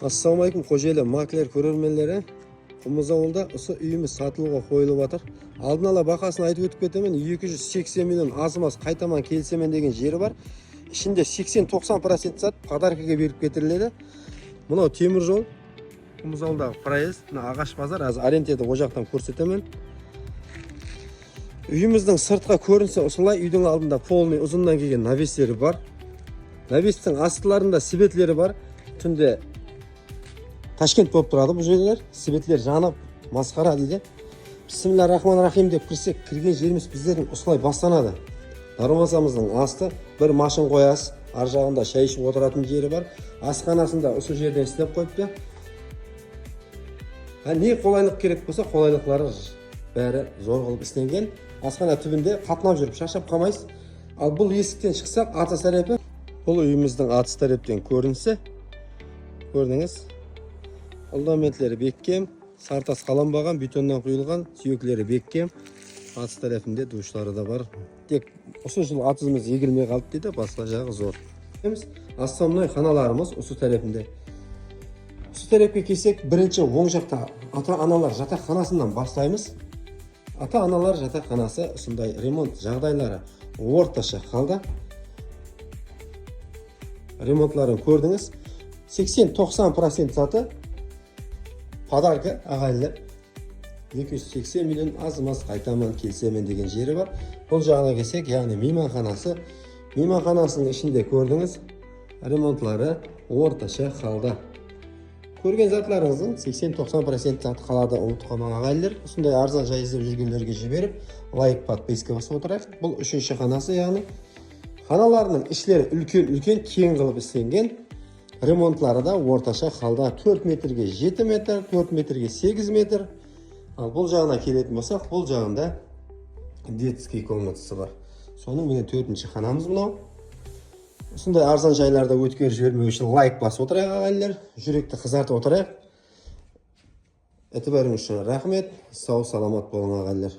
Assalamu alaikum қожелі маклер көрермендері. Құмыз ауылда осы үйіміз сатылуға қойылып жатыр. Алдын ала бағасын айтып өтіп кетемін. 280 миллион азымас қайтаман келісемін деген жері бар. Ішінде 80-90% сат подаркаға беріп кетіріледі. Мынау темір жол. Құмыз ауылдағы проезд, ағаш базар. Азыр арендеді о жақтан көрсетемін. Үйіміздің сыртқа көрінсе осылай, үйдің алдында полный ұзыннан келген навестері бар. Навестің астыларында светлері бар. Түнде Ташкент болып тұрады бұл жерлер. Светлер жанып, масқара дейді. Бисмиллахир-рахманир-рахим деп кірсек, кірген жеріміз біздердің осылай бастанады. Дарвазамыздың асты бір машин қоясыз. Ар жағында шай ішіп отыратын жері бар. Асханасында осы жерден істеп қойыпты. Не қолайлық керек болса, қолайлықлары бәрі зор қылып істенген. Асхана түбінде қатынап жүріп шаршап қалмайсыз. Ал бұл есіктен шықсақ, атыс тарапы. Бұл үйіміздің атыс тараптан көрінісі. Көрдіңіз? Фундаменттері беккем, сартас қаланбаған, бетоннан құйылған, сүйеклері беккем. Атыс тарапында душлары да бар. Тек осы жыл атысымыз егілмей қалды дейді, басқа жағы зор. Основной ханаларымыз осы тарапында. Осы тарапқа келсек, бірінші оң жақта ата-аналар жатақханасынан бастаймыз. Ата-аналар жатақханасы сондай ремонт жағдайлары орташа қалды. Ремонтларын көрдіңіз. 80-90% саты подарка ағайлы. 280 миллион азымас қайтаман келсемен деген жері бар. Бұл жағына келсек, яғни мейманханасы. Мейманханасының ішінде көрдіңіз, ремонтлары орташа қалды. Көрген затларыңыздың 80-90% саты қалады, ұмытқаман ағайлар. Осындай арзан жай іздеп жүргендерге жіберіп, лайк, подписка басып отырайық. Бұл үшінші ханасы, яғни ханаларының ішлері үлкен кең қылып істенген. Ремонтлары да орташа қалда 4 метрге 7 метр, 4 метрге 8 метр. Ал бұл жағына келетін болсақ, бұл жағында детский комнатасы бар. Соның менен 4-ші ханамыз мынау. Осындай арзан жайларда өткер жібермеу үшін лайк басып отырайық ағайлар. Жүректі қызартып отырайық. Этибарыңыз үшін рахмет. Сау саламат болың ағайлар.